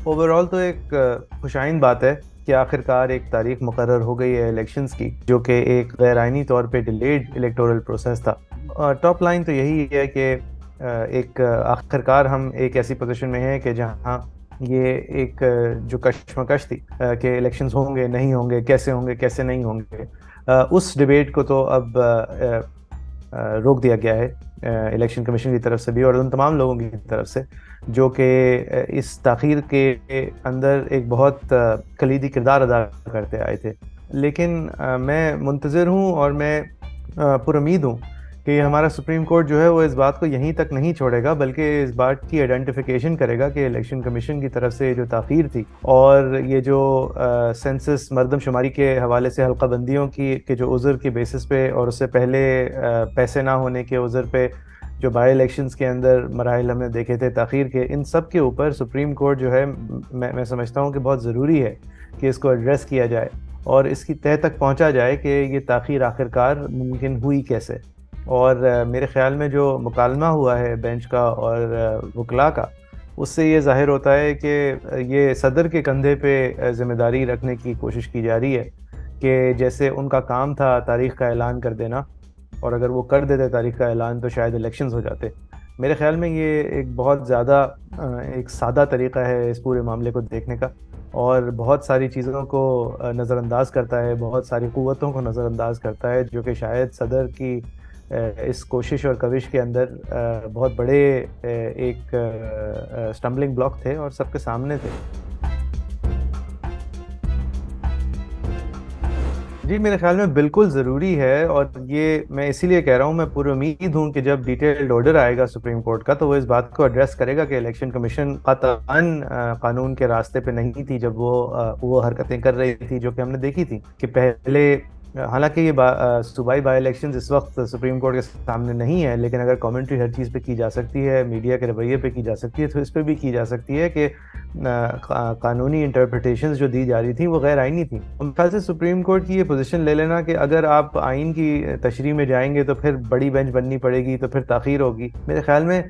Over all تو ایک خوشائند بات ہے کہ آخر کار ایک تاریخ مقرر ہو گئی ہے الیکشنز کی، جو کہ ایک غیر آئینی طور پہ ڈیلیڈ الیکٹورل پروسیس تھا۔ ٹاپ لائن تو یہی ہے کہ ایک آخر کار ہم ایک ایسی پوزیشن میں ہیں کہ جہاں یہ ایک جو کشمکش تھی کہ الیکشنز ہوں گے نہیں ہوں گے کیسے نہیں ہوں گے، اس ڈیبیٹ کو تو اب روک دیا گیا ہے الیکشن کمیشن کی طرف سے بھی اور ان تمام لوگوں کی طرف سے جو کہ اس تاخیر کے اندر ایک بہت کلیدی کردار ادا کرتے آئے تھے۔ لیکن میں منتظر ہوں اور میں پر امید ہوں کہ ہمارا سپریم کورٹ جو ہے وہ اس بات کو یہیں تک نہیں چھوڑے گا، بلکہ اس بات کی آئیڈینٹیفیکیشن کرے گا کہ الیکشن کمیشن کی طرف سے جو تاخیر تھی اور یہ جو سینسس مردم شماری کے حوالے سے حلقہ بندیوں کی کے جو عذر کے بیسس پہ اور اس سے پہلے پیسے نہ ہونے کے عذر پہ جو بائی الیکشنز کے اندر مراحل ہم نے دیکھے تھے تاخیر کے، ان سب کے اوپر سپریم کورٹ جو ہے میں سمجھتا ہوں کہ بہت ضروری ہے کہ اس کو ایڈریس کیا جائے اور اس کی تہہ تک پہنچا جائے کہ یہ تاخیر آخر کار ممکن ہوئی کیسے۔ اور میرے خیال میں جو مکالمہ ہوا ہے بینچ کا اور وکلاء کا، اس سے یہ ظاہر ہوتا ہے کہ یہ صدر کے کندھے پہ ذمہ داری رکھنے کی کوشش کی جا رہی ہے کہ جیسے ان کا کام تھا تاریخ کا اعلان کر دینا، اور اگر وہ کر دیتے تاریخ کا اعلان تو شاید الیکشنز ہو جاتے۔ میرے خیال میں یہ ایک بہت زیادہ ایک سادہ طریقہ ہے اس پورے معاملے کو دیکھنے کا، اور بہت ساری چیزوں کو نظر انداز کرتا ہے، بہت ساری قوتوں کو نظر انداز کرتا ہے جو کہ شاید صدر کی اس کوشش اور کوش کے اندر بہت بڑے ایک اسٹمبلنگ بلاک تھے اور سب کے سامنے تھے۔ جی میرے خیال میں بالکل ضروری ہے، اور یہ میں اسی لیے کہہ رہا ہوں، میں پوری امید ہوں کہ جب ڈیٹیلڈ آرڈر آئے گا سپریم کورٹ کا تو وہ اس بات کو ایڈریس کرے گا کہ الیکشن کمیشن قطعاً قانون کے راستے پہ نہیں تھی جب وہ حرکتیں کر رہی تھی جو کہ ہم نے دیکھی تھی کہ پہلے، حالانکہ یہ صوبائی بائی الیکشنز اس وقت سپریم کورٹ کے سامنے نہیں ہے، لیکن اگر کامنٹری ہر چیز پہ کی جا سکتی ہے، میڈیا کے رویے پہ کی جا سکتی ہے، تو اس پہ بھی کی جا سکتی ہے کہ قانونی انٹرپریٹیشنز جو دی جا رہی تھیں وہ غیر آئینی تھیں۔ ان خیال سے سپریم کورٹ کی یہ پوزیشن لے لینا کہ اگر آپ آئین کی تشریح میں جائیں گے تو پھر بڑی بینچ بننی پڑے گی تو پھر تاخیر ہوگی، میرے خیال میں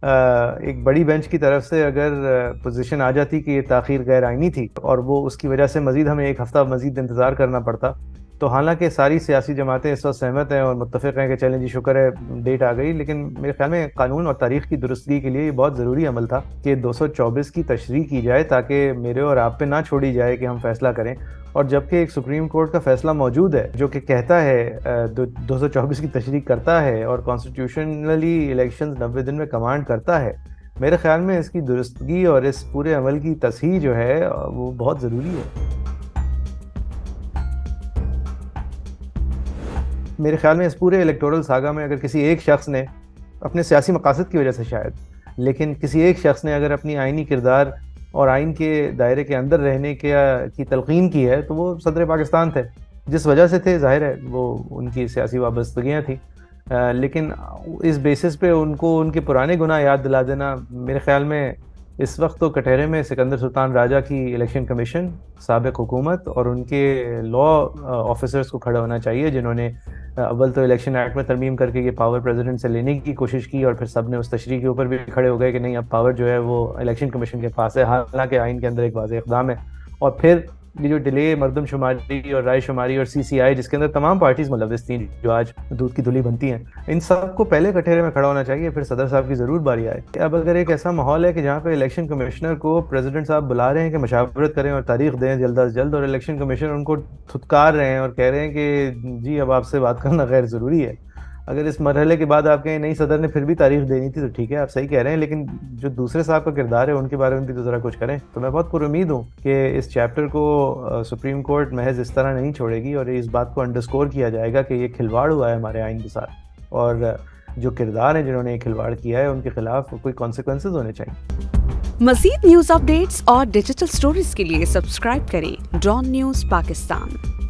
ایک بڑی بینچ کی طرف سے اگر پوزیشن آ جاتی کہ یہ تاخیر غیر آئینی تھی اور وہ اس کی وجہ سے مزید ہمیں ایک ہفتہ مزید انتظار کرنا پڑتا، تو حالانکہ ساری سیاسی جماعتیں اس وقت سہمت ہیں اور متفق ہیں کہ چلیں جی شکر ہے ڈیٹ آ گئی، لیکن میرے خیال میں قانون اور تاریخ کی درستگی کے لیے یہ بہت ضروری عمل تھا کہ 224 کی تشریح کی جائے تاکہ میرے اور آپ پہ نہ چھوڑی جائے کہ ہم فیصلہ کریں، اور جبکہ ایک سپریم کورٹ کا فیصلہ موجود ہے جو کہ کہتا ہے 224 کی تشریح کرتا ہے اور کانسٹیٹیوشنلی الیکشنز 90 دن میں کمانڈ کرتا ہے، میرے خیال میں اس کی درستگی اور اس پورے عمل کی تصحیح جو ہے وہ بہت ضروری ہے۔ میرے خیال میں اس پورے الیکٹورل ساگا میں اگر کسی ایک شخص نے اپنے سیاسی مقاصد کی وجہ سے شاید، لیکن کسی ایک شخص نے اگر اپنی آئینی کردار اور آئین کے دائرے کے اندر رہنے کی تلقین کی ہے تو وہ صدر پاکستان تھے، جس وجہ سے تھے ظاہر ہے وہ ان کی سیاسی وابستگیاں تھیں، لیکن اس بیسس پہ ان کو ان کے پرانے گناہ یاد دلا دینا، میرے خیال میں اس وقت تو کٹہرے میں سکندر سلطان راجہ کی الیکشن کمیشن، سابق حکومت اور ان کے لا آفیسرز کو کھڑا ہونا چاہیے جنہوں نے اول تو الیکشن ایکٹ میں ترمیم کر کے یہ پاور پریزیڈنٹ سے لینے کی کوشش کی، اور پھر سب نے اس تشریح کے اوپر بھی کھڑے ہو گئے کہ نہیں اب پاور جو ہے وہ الیکشن کمیشن کے پاس ہے، حالانکہ آئین کے اندر ایک واضح اقدام ہے۔ اور پھر یہ جو ڈیلے مردم شماری اور رائے شماری اور CCI جس کے اندر تمام پارٹیز ملوث تھیں جو آج دودھ کی دھلی بنتی ہیں، ان سب کو پہلے کٹہرے میں کھڑا ہونا چاہیے، پھر صدر صاحب کی ضرور باری آئے۔ اب اگر ایک ایسا ماحول ہے کہ جہاں پہ الیکشن کمشنر کو پریزیڈنٹ صاحب بلا رہے ہیں کہ مشاورت کریں اور تاریخ دیں جلد از جلد، اور الیکشن کمیشنر ان کو تھتکار رہے ہیں اور کہہ رہے ہیں کہ جی اب آپ سے بات کرنا غیر ضروری ہے، اگر اس مرحلے کے بعد آپ کہیں نہیں صدر نے پھر بھی تاریخ دینی تھی تو ٹھیک ہے آپ صحیح کہہ رہے ہیں، لیکن جو دوسرے صاحب کا کردار ہے ان کے بارے میں بھی تو ذرا کچھ کریں۔ تو میں بہت پر امید ہوں کہ اس چیپٹر کو سپریم کورٹ محض اس طرح نہیں چھوڑے گی اور اس بات کو انڈرسکور کیا جائے گا کہ یہ کھلواڑ ہوا ہے ہمارے آئین کے ساتھ، اور جو کردار ہیں جنہوں نے یہ کھلواڑ کیا ہے ان کے خلاف کوئی کانسیکوینسز ہونے چاہیے۔ مزید نیوز اپ ڈیٹس اور ڈیجیٹل سٹوریز کے لیے سبسکرائب کریں ڈان نیوز پاکستان۔